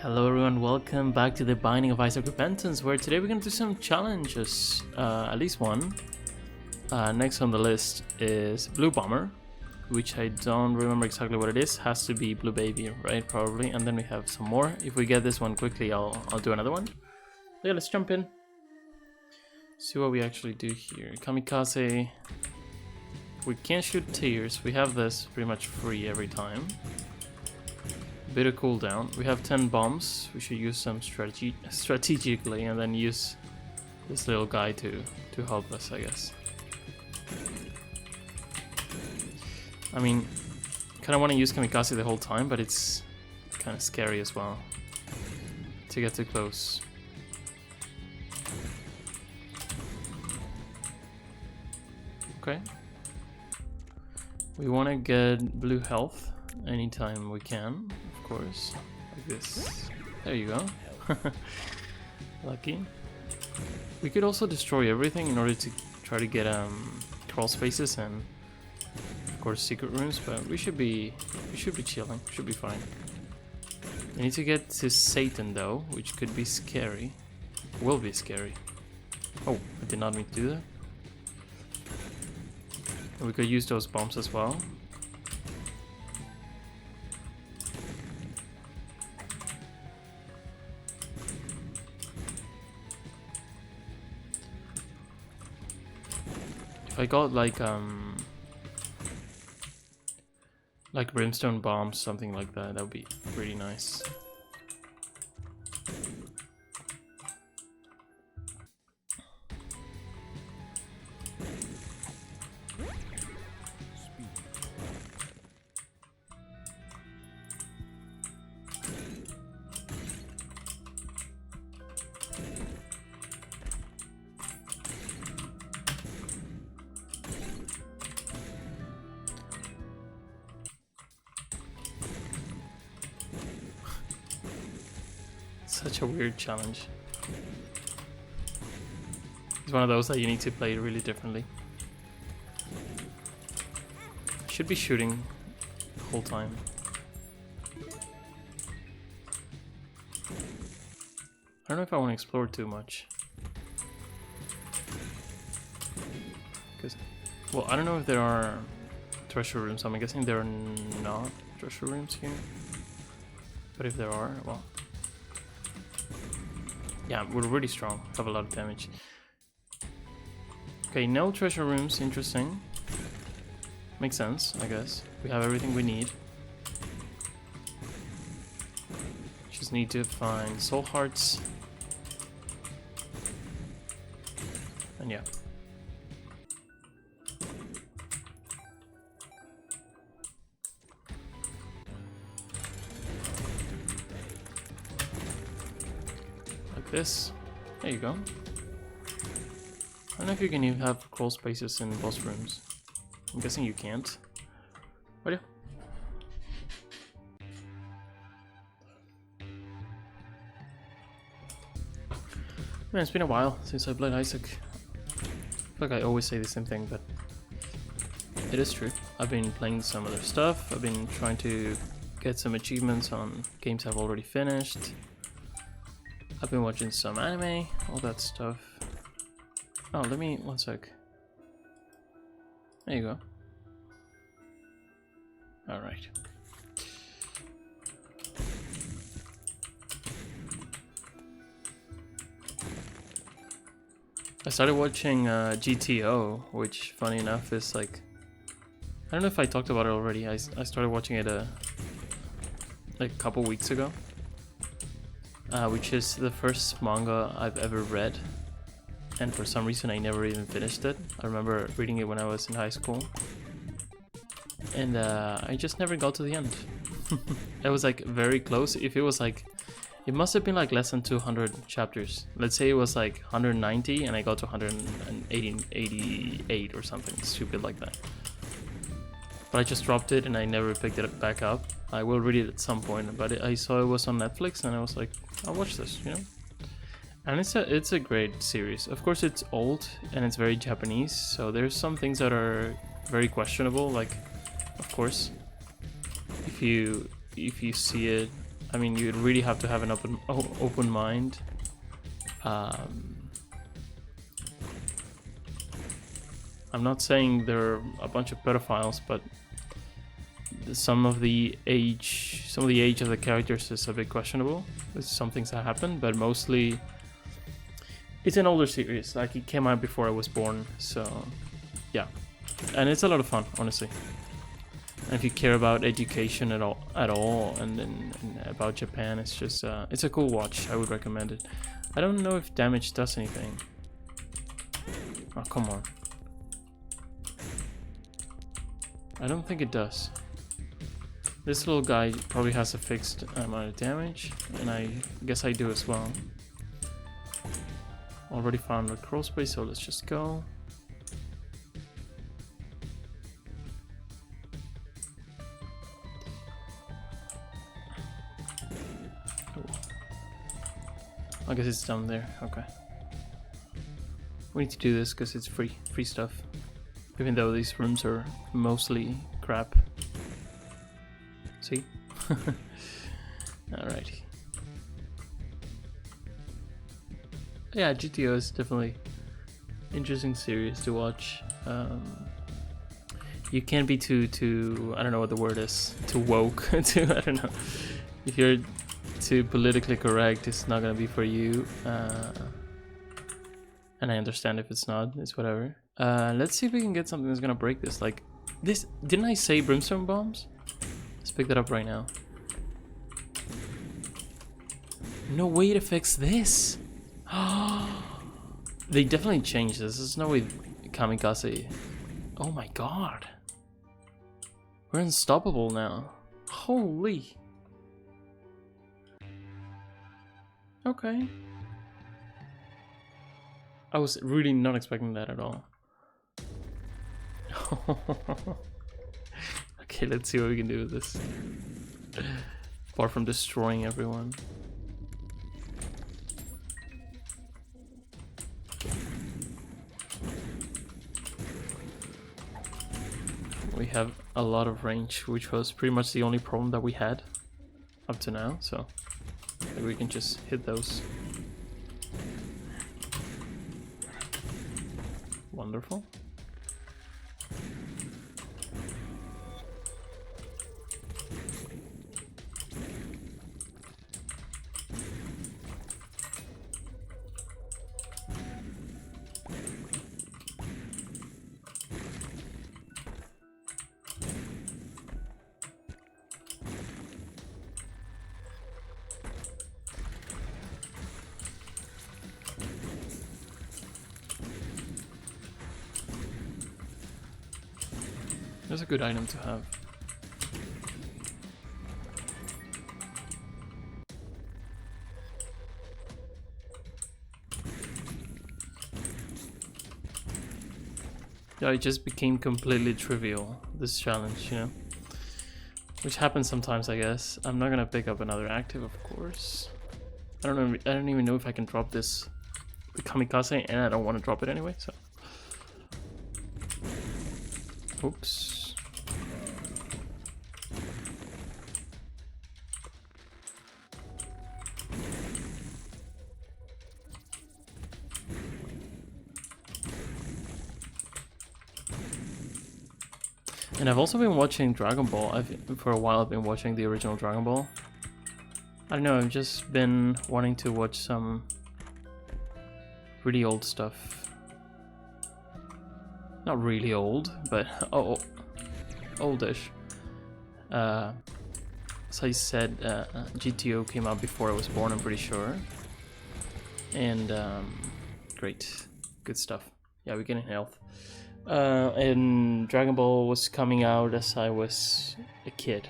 Hello everyone, welcome back to the Binding of Isaac Repentance, where today we're going to do some challenges, at least one. Next on the list is Blue Bomber, which I don't remember exactly what it is. Has to be Blue Baby, right? Probably. And then we have some more. If we get this one quickly, I'll do another one. Yeah, let's jump in. See what we actually do here. Kamikaze. We can't shoot tears. We have this pretty much free every time. Bit of cooldown. We have 10 bombs. We should use some strategically and then use this little guy to help us, I guess. I mean, kind of want to use Kamikaze the whole time, but it's kind of scary as well to get too close. Okay. We want to get blue health anytime we can, of course, like this. There you go. Lucky. We could also destroy everything in order to try to get crawl spaces and of course secret rooms, but we should be chilling. Should be fine. We need to get to Satan though, which could be scary. Will be scary. Oh, I did not mean to do that. We could use those bombs as well. If I got like brimstone bombs, something like that, that would be pretty nice. Such a weird challenge. It's one of those that you need to play really differently. Should be shooting the whole time. I don't know if I want to explore too much. Because, well, I don't know if there are treasure rooms. I'm guessing there are not treasure rooms here. But if there are, well. Yeah, we're really strong, have a lot of damage. Okay, no treasure rooms, interesting. Makes sense, I guess. We have everything we need. Just need to find soul hearts. And yeah. This. There you go. I don't know if you can even have crawl spaces in boss rooms. I'm guessing you can't. But yeah. Man, it's been a while since I played Isaac. I feel like I always say the same thing, but it is true. I've been playing some other stuff. I've been trying to get some achievements on games I've already finished. I've been watching some anime, all that stuff. Oh, let me, one sec. There you go. Alright. I started watching GTO, which funny enough is like, I don't know if I talked about it already. I started watching it like a couple weeks ago. Which is the first manga I've ever read, and for some reason I never even finished it. I remember reading it when I was in high school, and I just never got to the end. It was like very close. If it was like, it must have been like less than 200 chapters. Let's say it was like 190 and I got to 188 or something stupid like that. But I just dropped it and I never picked it back up. I will read it at some point, but I saw it was on Netflix and I was like, I'll watch this, you know? And it's a great series. Of course it's old and it's very Japanese, so there's some things that are very questionable, like, of course, if you see it I mean, you really have to have an open mind. I'm not saying they're a bunch of pedophiles, but some of the age of the characters is a bit questionable. There's some things that happen, but mostly it's an older series. Like, it came out before I was born, so yeah. And it's a lot of fun, honestly. And if you care about education at all, and about Japan, it's just it's a cool watch. I would recommend it. I don't know if damage does anything. Oh, come on. I don't think it does. This little guy probably has a fixed amount of damage, and I guess I do as well. Already found a crawl space, so let's just go. I guess it's down there. Okay. We need to do this because it's free stuff. Even though these rooms are mostly crap. See? Alrighty. Yeah, GTO is definitely interesting series to watch. You can't be too I don't know what the word is, too woke. I don't know. If you're too politically correct, it's not gonna be for you. And I understand if it's not, it's whatever. Let's see if we can get something that's gonna break this. Like this, didn't I say brimstone bombs? Let's pick that up right now. No way to fix this. They definitely changed this. There's no way kamikaze. Oh my god. We're unstoppable now. Holy. Okay. I was really not expecting that at all. Okay, let's see what we can do with this. Apart from destroying everyone. We have a lot of range, which was pretty much the only problem that we had up to now, so maybe we can just hit those. Wonderful. That's a good item to have. Yeah, it just became completely trivial, this challenge, you know? Which happens sometimes, I guess. I'm not gonna pick up another active, of course. I don't even know if I can drop this kamikaze, and I don't want to drop it anyway, so. Oops. And I've also been watching Dragon Ball. For a while I've been watching the original Dragon Ball. I don't know, I've just been wanting to watch some really old stuff. Not really old, but oldish. As I said, GTO came out before I was born, I'm pretty sure. And great, good stuff. Yeah, we're getting health. And Dragon Ball was coming out as I was a kid.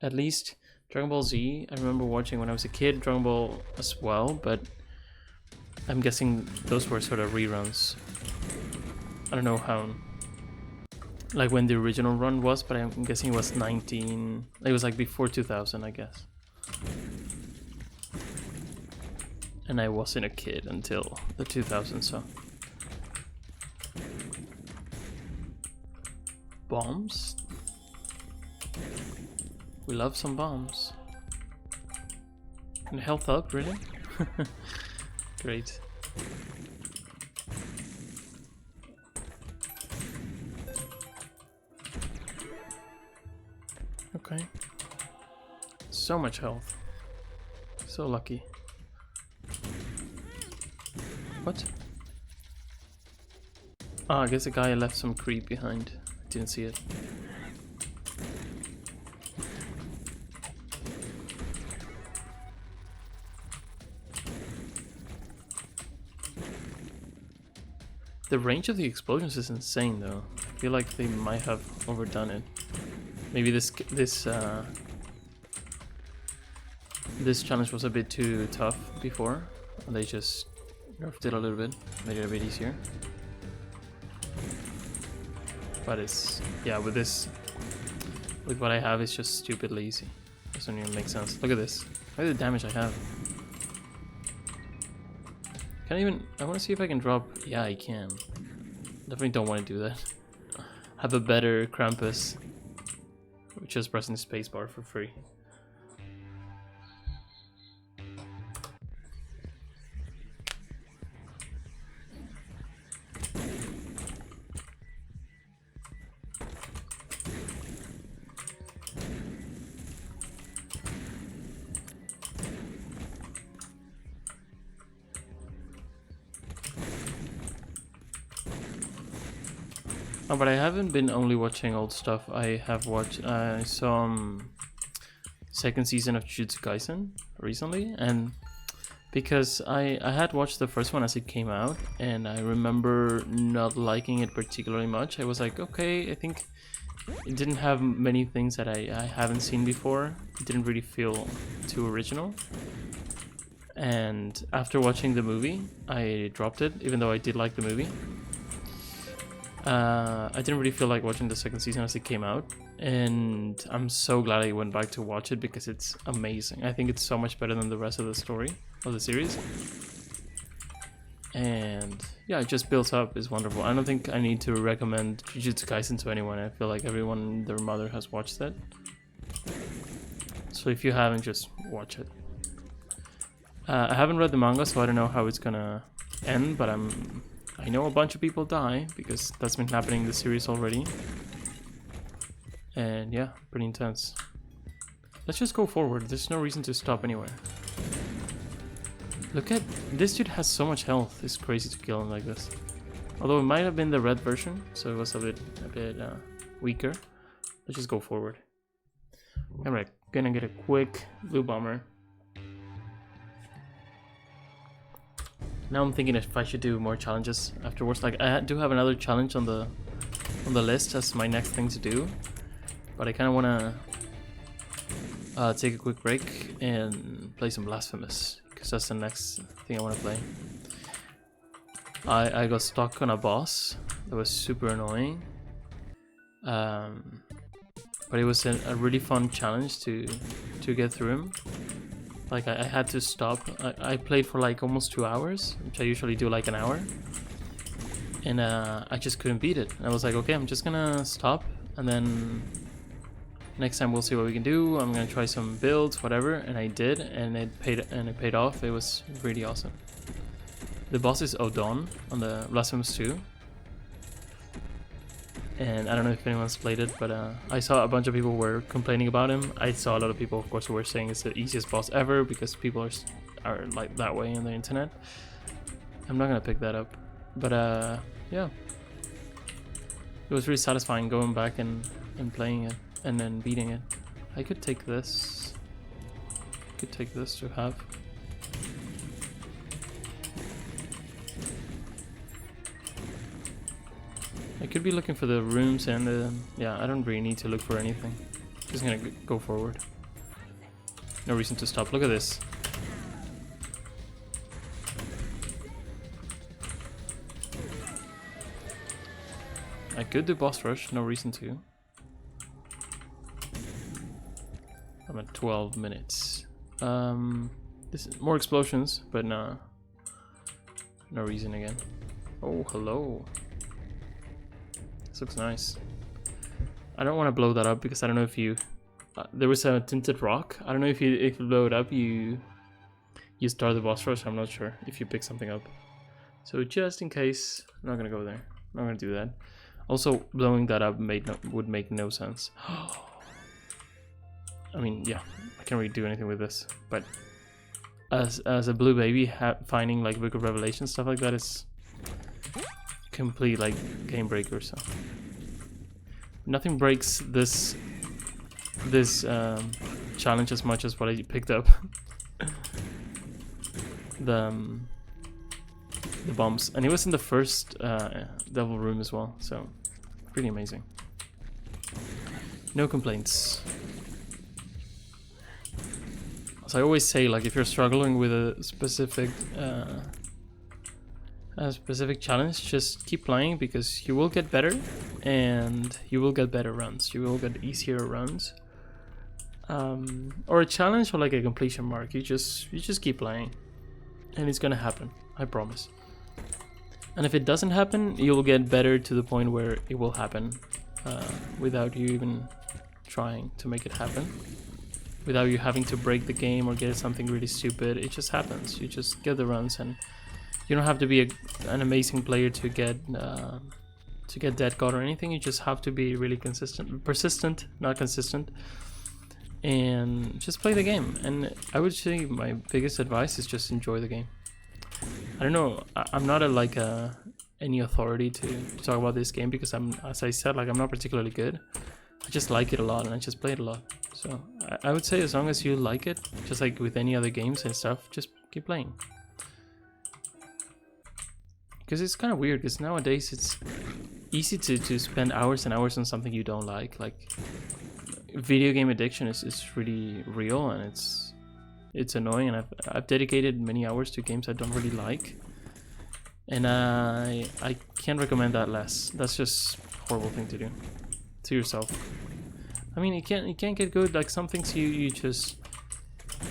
At least Dragon Ball Z, I remember watching when I was a kid, Dragon Ball as well, but I'm guessing those were sort of reruns. I don't know how, like when the original run was, but I'm guessing it was it was like before 2000, I guess. And I wasn't a kid until the 2000s, so. Bombs? We love some bombs. And health up, really? Great. Okay. So much health. So lucky. What? Ah, I guess the guy left some creep behind. Didn't see it. The range of the explosions is insane, though. I feel like they might have overdone it. Maybe this challenge was a bit too tough before. They just nerfed it a little bit, made it a bit easier. But it's, yeah, with what I have, it's just stupidly easy. Doesn't even make sense. Look at this. Look at the damage I have. Can't even, I want to see if I can drop, yeah, I can. Definitely don't want to do that. Have a better Krampus. Just pressing the spacebar for free. Oh, but I haven't been only watching old stuff. I have watched some second season of Jujutsu Kaisen recently, and because I had watched the first one as it came out, and I remember not liking it particularly much. I was like, okay, I think it didn't have many things that I haven't seen before. It didn't really feel too original. And after watching the movie, I dropped it, even though I did like the movie. I didn't really feel like watching the second season as it came out, and I'm so glad I went back to watch it because it's amazing. I think it's so much better than the rest of the story of the series. And yeah, it just builds up. It's wonderful. I don't think I need to recommend Jujutsu Kaisen to anyone. I feel like everyone and their mother has watched it. So if you haven't, just watch it. I haven't read the manga, so I don't know how it's gonna end, but I know a bunch of people die, because that's been happening in the series already. And yeah, pretty intense. Let's just go forward. There's no reason to stop anywhere. Look at... this dude has so much health. It's crazy to kill him like this. Although it might have been the red version, so it was a bit weaker. Let's just go forward. I'm gonna get a quick blue bomber. Now I'm thinking if I should do more challenges afterwards. Like, I do have another challenge on the list as my next thing to do, but I kind of want to take a quick break and play some Blasphemous, because that's the next thing I want to play. I got stuck on a boss that was super annoying, but it was a really fun challenge to get through him. Like, I had to stop. I played for like almost 2 hours, which I usually do like an hour. And I just couldn't beat it. I was like, okay, I'm just gonna stop. And then next time we'll see what we can do. I'm gonna try some builds, whatever. And I did, and it paid off. It was really awesome. The boss is Odon on the Blasphemous 2. And I don't know if anyone's played it, but I saw a bunch of people were complaining about him. I saw a lot of people, of course, who were saying it's the easiest boss ever because people are like that way on the internet. I'm not gonna pick that up, but yeah, it was really satisfying going back and playing it and then beating it. I could take this. Could take this to have. I could be looking for the rooms and yeah, I don't really need to look for anything. Just gonna go forward. No reason to stop. Look at this. I could do boss rush, no reason to. I'm at 12 minutes. This is more explosions, but no reason again. Oh, hello. Looks nice. I don't want to blow that up because I don't know if you there was a tinted rock. I don't know if you blow it up you you start the boss rush, I'm not sure if you pick something up. So just in case, I'm not gonna go there. I'm not gonna do that. Also, blowing that up would make no sense. I mean, yeah, I can't really do anything with this. But as a blue baby, finding like Book of Revelation stuff like that is complete like game breaker. So nothing breaks this challenge as much as what I picked up. The bombs, and it was in the first devil room as well, so pretty amazing. No complaints. As I always say, like if you're struggling with a specific challenge, just keep playing, because you will get better and you will get better runs. You will get easier runs. Or a challenge, or like a completion mark. You just keep playing, and it's gonna happen. I promise. And if it doesn't happen, you'll get better to the point where it will happen without you even trying to make it happen. Without you having to break the game or get something really stupid. It just happens. You just get the runs, and you don't have to be an amazing player to get Dead God or anything. You just have to be really persistent, not consistent, and just play the game. And I would say my biggest advice is just enjoy the game. I don't know, I'm not any authority to talk about this game, because as I said, like I'm not particularly good. I just like it a lot, and I just play it a lot. So I would say, as long as you like it, just like with any other games and stuff, just keep playing. Because it's kind of weird, because nowadays it's easy to spend hours and hours on something you don't like. Like video game addiction is really real, and it's annoying, and I've dedicated many hours to games I don't really like, and I can't recommend that less. That's just a horrible thing to do to yourself. I mean, you can't get good. Like some things you just,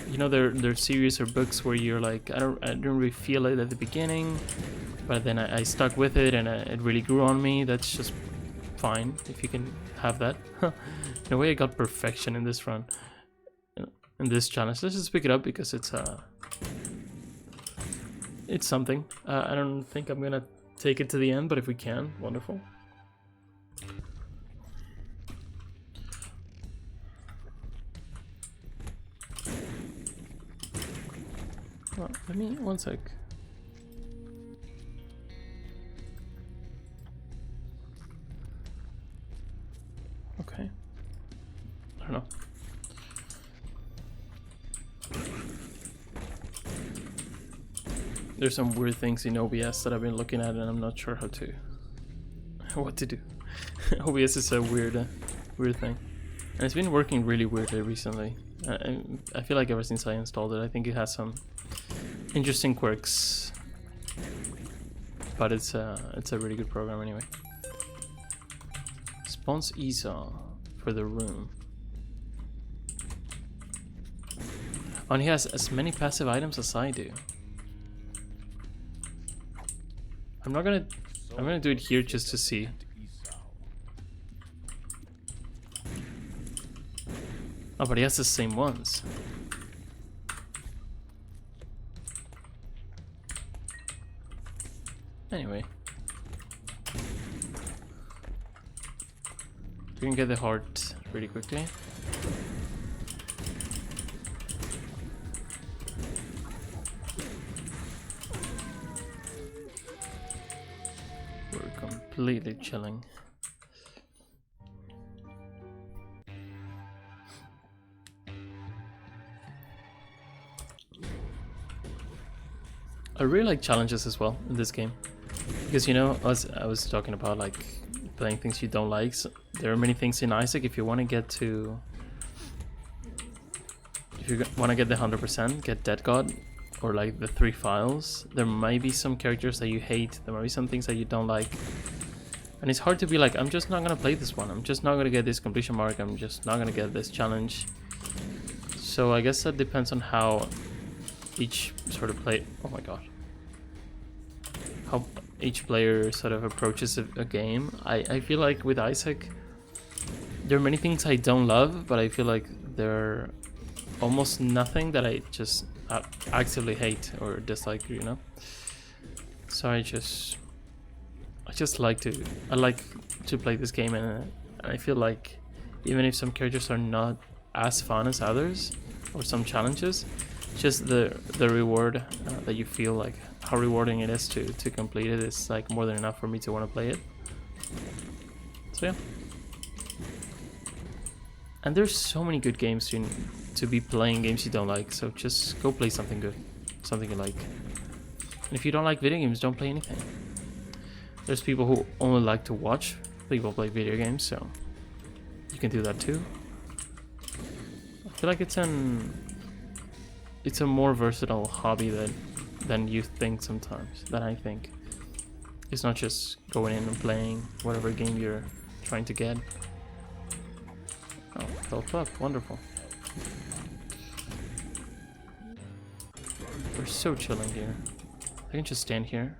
you know, there's series or books where you're like, I don't really feel it at the beginning, but then I stuck with it, and it really grew on me. That's just fine if you can have that. In a way, I got perfection in this run. In this challenge, let's just pick it up, because it's something. I don't think I'm gonna take it to the end, but if we can, wonderful. Well, let me, one sec. Okay. I don't know. There's some weird things in OBS that I've been looking at, and I'm not sure what to do. OBS is a weird thing, and it's been working really weirdly recently. I feel like ever since I installed it, I think it has some interesting quirks, but it's a really good program anyway. Spawns Esau for the room. Oh, and he has as many passive items as I do. I'm gonna do it here just to see. Oh, but he has the same ones. Anyway. We can get the heart really quickly. We're completely chilling. I really like challenges as well in this game, because, you know, as I was talking about, like playing things you don't like, so there are many things in Isaac. If you want to get the 100%, get Dead God, or like the 3 files, there might be some characters that you hate, there might be some things that you don't like, and it's hard to be like, I'm just not gonna play this one, I'm just not gonna get this completion mark, I'm just not gonna get this challenge. So I guess that depends on how each sort of oh my god, how each player sort of approaches a game. I feel like with Isaac, there are many things I don't love, but I feel like there almost nothing that I just actively hate or dislike, you know. So I just like to play this game, and I feel like even if some characters are not as fun as others, or some challenges, just the reward that you feel, like how rewarding it is to complete it, is like more than enough for me to want to play it. So yeah. And there's so many good games to be playing games you don't like, so just go play something good, something you like. And if you don't like video games, don't play anything. There's people who only like to watch people play video games, so you can do that too. I feel like it's a more versatile hobby than you think sometimes, than I think. It's not just going in and playing whatever game you're trying to get. Oh, health up, wonderful. We're so chilling here. I can just stand here.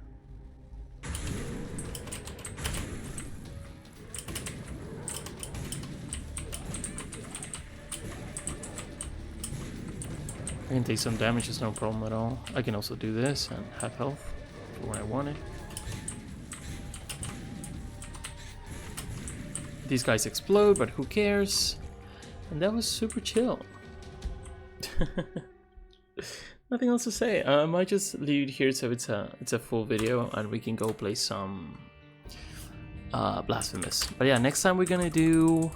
I can take some damage, it's no problem at all. I can also do this and have health for when I want it. These guys explode, but who cares? And that was super chill. Nothing else to say. I might just leave it here so it's a full video and we can go play some Blasphemous. But yeah, next time we're gonna do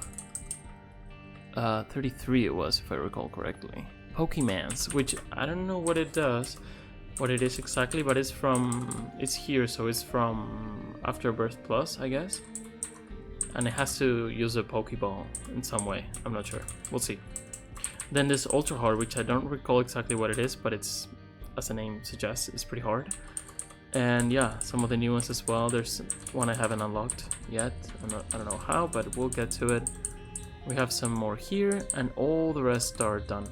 33 it was, if I recall correctly. Pokemans, which I don't know what it does, what it is exactly, but it's here, so it's from Afterbirth Plus, I guess. And it has to use a Pokeball in some way. I'm not sure. We'll see. Then this Ultra Hard, which I don't recall exactly what it is, but it's, as the name suggests, it's pretty hard. And yeah, some of the new ones as well. There's one I haven't unlocked yet. I don't know how, but we'll get to it. We have some more here, and all the rest are done.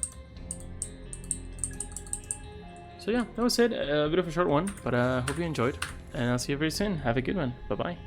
So yeah, that was it. A bit of a short one, but I hope you enjoyed. And I'll see you very soon. Have a good one. Bye-bye.